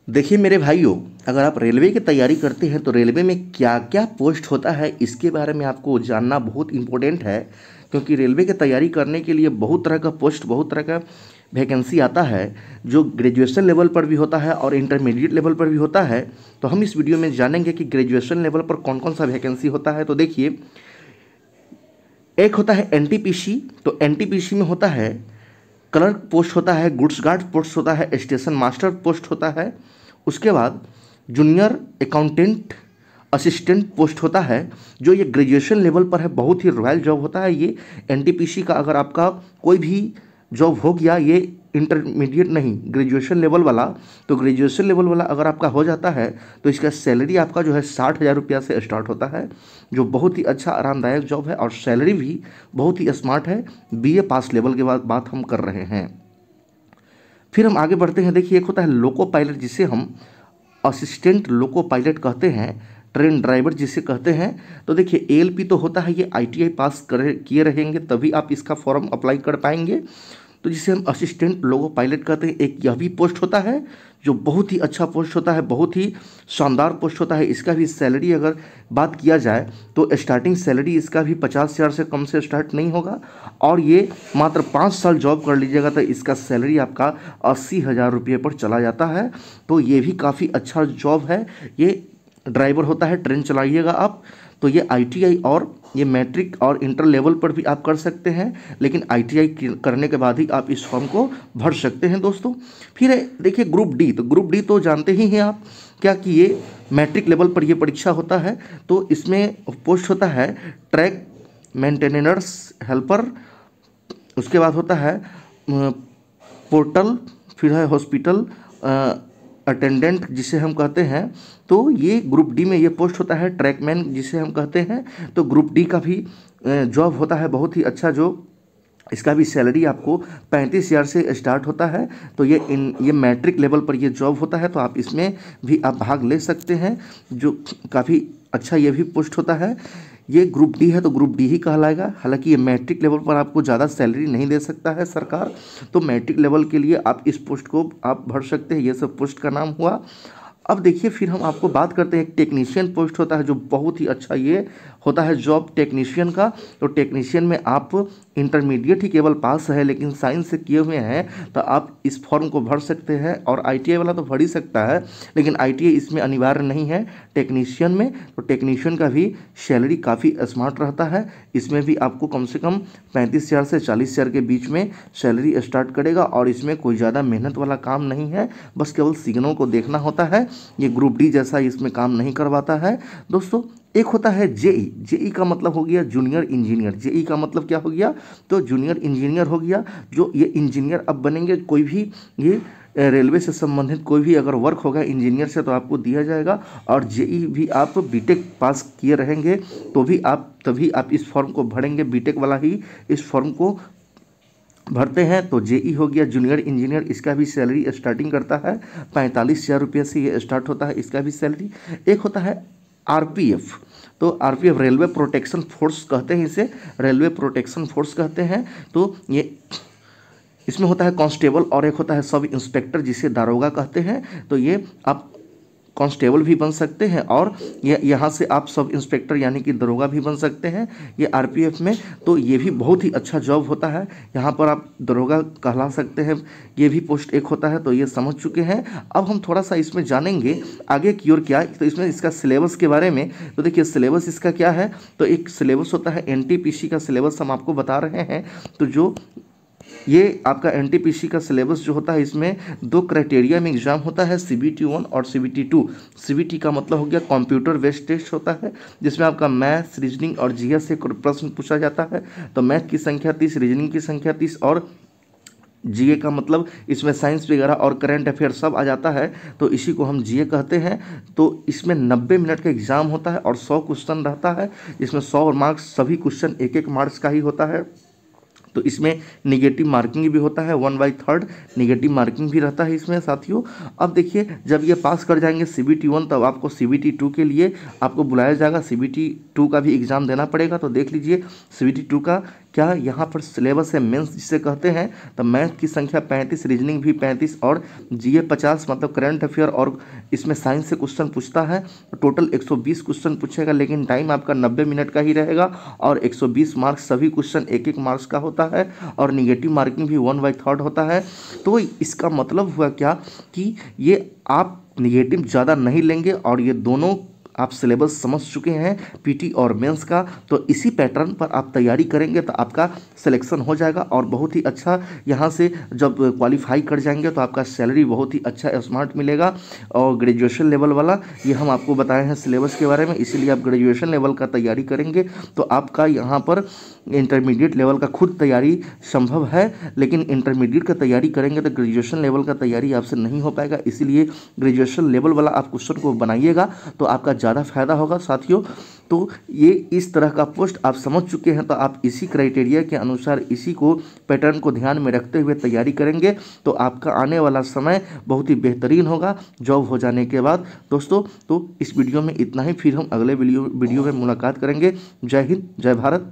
देखिए मेरे भाइयों, अगर आप रेलवे की तैयारी करते हैं तो रेलवे में क्या क्या पोस्ट होता है इसके बारे में आपको जानना बहुत इम्पोर्टेंट है। क्योंकि रेलवे की तैयारी करने के लिए बहुत तरह का पोस्ट, बहुत तरह का वैकेंसी आता है, जो ग्रेजुएशन लेवल पर भी होता है और इंटरमीडिएट लेवल पर भी होता है। तो हम इस वीडियो में जानेंगे कि ग्रेजुएशन लेवल पर कौन कौन सा वैकेंसी होता है। तो देखिए, एक होता है एनटीपीसी। तो एनटीपीसी में होता है क्लर्क पोस्ट होता है, गुड्स गार्ड पोस्ट होता है, स्टेशन मास्टर पोस्ट होता है। उसके बाद जूनियर अकाउंटेंट असिस्टेंट पोस्ट होता है, जो ये ग्रेजुएशन लेवल पर है, बहुत ही रॉयल जॉब होता है ये। एनटीपीसी का अगर आपका कोई भी जॉब हो गया, ये इंटरमीडिएट नहीं, ग्रेजुएशन लेवल वाला, तो ग्रेजुएशन लेवल वाला अगर आपका हो जाता है तो इसका सैलरी आपका जो है 60,000 रुपया से स्टार्ट होता है, जो बहुत ही अच्छा आरामदायक जॉब है और सैलरी भी बहुत ही स्मार्ट है। बीए पास लेवल के बाद बात हम कर रहे हैं। फिर हम आगे बढ़ते हैं। देखिए, एक होता है लोको पायलट, जिसे हम असिस्टेंट लोको पायलट कहते हैं, ट्रेन ड्राइवर जिसे कहते हैं। तो देखिए, एएलपी तो होता है, ये आईटीआई पास कर किए रहेंगे तभी आप इसका फॉर्म अप्लाई कर पाएंगे। तो जिसे हम असिस्टेंट लोको पायलट कहते हैं, एक यह भी पोस्ट होता है जो बहुत ही अच्छा पोस्ट होता है, बहुत ही शानदार पोस्ट होता है। इसका भी सैलरी अगर बात किया जाए तो स्टार्टिंग सैलरी इसका भी 50,000 से कम से स्टार्ट नहीं होगा, और ये मात्र 5 साल जॉब कर लीजिएगा तो इसका सैलरी आपका 80,000 रुपये पर चला जाता है। तो ये भी काफ़ी अच्छा जॉब है। ये ड्राइवर होता है, ट्रेन चलाइएगा आप। तो ये आईटीआई और ये मैट्रिक और इंटर लेवल पर भी आप कर सकते हैं, लेकिन आईटीआई करने के बाद ही आप इस फॉर्म को भर सकते हैं दोस्तों। फिर देखिए ग्रुप डी। तो ग्रुप डी तो जानते ही हैं आप क्या, कि ये मैट्रिक लेवल पर ये परीक्षा होता है। तो इसमें पोस्ट होता है ट्रैक मेंटेनेंस हेल्पर, उसके बाद होता है पोर्टल, फिर है हॉस्पिटल अटेंडेंट जिसे हम कहते हैं। तो ये ग्रुप डी में ये पोस्ट होता है ट्रैकमैन जिसे हम कहते हैं। तो ग्रुप डी का भी जॉब होता है बहुत ही अच्छा, जो इसका भी सैलरी आपको 35,000 से स्टार्ट होता है। तो ये मैट्रिक लेवल पर ये जॉब होता है, तो आप इसमें भी आप भाग ले सकते हैं, जो काफ़ी अच्छा ये भी पोस्ट होता है। ये ग्रुप डी है तो ग्रुप डी ही कहलाएगा। हालांकि ये मैट्रिक लेवल पर आपको ज़्यादा सैलरी नहीं दे सकता है सरकार, तो मैट्रिक लेवल के लिए आप इस पोस्ट को आप भर सकते हैं। ये सब पोस्ट का नाम हुआ। अब देखिए, फिर हम आपको बात करते हैं, एक टेक्नीशियन पोस्ट होता है जो बहुत ही अच्छा ये होता है जॉब टेक्नीशियन का। तो टेक्नीशियन में आप इंटरमीडिएट ही केवल पास है लेकिन साइंस से किए हुए हैं तो आप इस फॉर्म को भर सकते हैं। और आईटीआई वाला तो भर ही सकता है, लेकिन आईटीआई इसमें अनिवार्य नहीं है टेक्नीशियन में। तो टेक्नीशियन का भी सैलरी काफ़ी स्मार्ट रहता है। इसमें भी आपको कम से कम 35,000 से 40,000 के बीच में सैलरी स्टार्ट करेगा, और इसमें कोई ज़्यादा मेहनत वाला काम नहीं है, बस केवल सिग्नल को देखना होता है। ये ग्रुप डी जैसा इसमें काम नहीं करवाता है दोस्तों। एक होता है जेई। जेई का मतलब हो गया जूनियर इंजीनियर। जेई का मतलब क्या हो गया, तो जूनियर इंजीनियर हो गया। जो ये इंजीनियर अब बनेंगे, कोई भी ये रेलवे से संबंधित कोई भी अगर वर्क होगा इंजीनियर से तो आपको दिया जाएगा। और जेई भी आप बीटेक पास किए रहेंगे तो भी आप तभी आप इस फॉर्म को भरेंगे, बीटेक वाला ही इस फॉर्म को भरते हैं। तो जेई हो गया जूनियर इंजीनियर, इसका भी सैलरी स्टार्टिंग करता है 45,000 रुपये से ये स्टार्ट होता है, इसका भी सैलरी। एक होता है आरपीएफ। तो आरपीएफ रेलवे प्रोटेक्शन फोर्स कहते हैं इसे, रेलवे प्रोटेक्शन फोर्स कहते हैं। तो ये इसमें होता है कांस्टेबल, और एक होता है सब इंस्पेक्टर जिसे दारोगा कहते हैं। तो ये आप कांस्टेबल भी बन सकते हैं और ये यहाँ से आप सब इंस्पेक्टर यानी कि दरोगा भी बन सकते हैं ये आरपीएफ में। तो ये भी बहुत ही अच्छा जॉब होता है, यहाँ पर आप दरोगा कहला सकते हैं। ये भी पोस्ट एक होता है, तो ये समझ चुके हैं। अब हम थोड़ा सा इसमें जानेंगे आगे की ओर क्या, तो इसमें इसका सिलेबस के बारे में। तो देखिए सिलेबस इसका क्या है, तो एक सिलेबस होता है एनटीपीसी का सिलेबस हम आपको बता रहे हैं। तो जो ये आपका एनटीपीसी का सिलेबस जो होता है, इसमें 2 क्राइटेरिया में एग्जाम होता है, सीबीटी 1 और सीबीटी 2। सीबीटी का मतलब हो गया कंप्यूटर बेस्ड टेस्ट होता है, जिसमें आपका मैथ्स, रीजनिंग और जीएस से प्रश्न पूछा जाता है। तो मैथ की संख्या 30, रीजनिंग की संख्या 30 और जीए का मतलब इसमें साइंस वगैरह और करंट अफेयर सब आ जाता है, तो इसी को हम जीए कहते हैं। तो इसमें 90 मिनट का एग्जाम होता है और 100 क्वेश्चन रहता है, जिसमें 100 मार्क्स, सभी क्वेश्चन 1-1 मार्क्स का ही होता है। तो इसमें निगेटिव मार्किंग भी होता है, 1/3 निगेटिव मार्किंग भी रहता है इसमें साथियों। अब देखिए, जब ये पास कर जाएंगे सीबीटी 1 तब आपको सीबीटी 2 के लिए आपको बुलाया जाएगा। सीबीटी 2 का भी एग्ज़ाम देना पड़ेगा। तो देख लीजिए सीबीटी 2 का क्या यहाँ पर सिलेबस है मेंस जिसे कहते हैं, तो मैथ की संख्या 35, रीजनिंग भी 35 और जीए 50, मतलब करंट अफेयर, और इसमें साइंस से क्वेश्चन पूछता है। टोटल 120 क्वेश्चन पूछेगा, लेकिन टाइम आपका 90 मिनट का ही रहेगा और 120 मार्क्स, सभी क्वेश्चन एक एक मार्क्स का होता है और निगेटिव मार्किंग भी 1/3 होता है। तो इसका मतलब हुआ क्या कि ये आप निगेटिव ज़्यादा नहीं लेंगे और ये दोनों आप सिलेबस समझ चुके हैं पीटी और मेंस का, तो इसी पैटर्न पर आप तैयारी करेंगे तो आपका सिलेक्शन हो जाएगा और बहुत ही अच्छा यहाँ से जब क्वालिफाई कर जाएंगे तो आपका सैलरी बहुत ही अच्छा स्मार्ट मिलेगा। और ग्रेजुएशन लेवल वाला ये हम आपको बताए हैं सिलेबस के बारे में, इसीलिए आप ग्रेजुएशन लेवल का तैयारी करेंगे तो आपका यहाँ पर इंटरमीडिएट लेवल का खुद तैयारी संभव है, लेकिन इंटरमीडिएट का तैयारी करेंगे तो ग्रेजुएशन लेवल का तैयारी आपसे नहीं हो पाएगा। इसीलिए ग्रेजुएशन लेवल वाला आप क्वेश्चन को बनाइएगा तो आपका ज़्यादा फायदा होगा साथियों। तो ये इस तरह का पोस्ट आप समझ चुके हैं, तो आप इसी क्राइटेरिया के अनुसार इसी को पैटर्न को ध्यान में रखते हुए तैयारी करेंगे तो आपका आने वाला समय बहुत ही बेहतरीन होगा जॉब हो जाने के बाद। दोस्तों तो इस वीडियो में इतना ही, फिर हम अगले वीडियो में मुलाकात करेंगे। जय हिंद, जय भारत।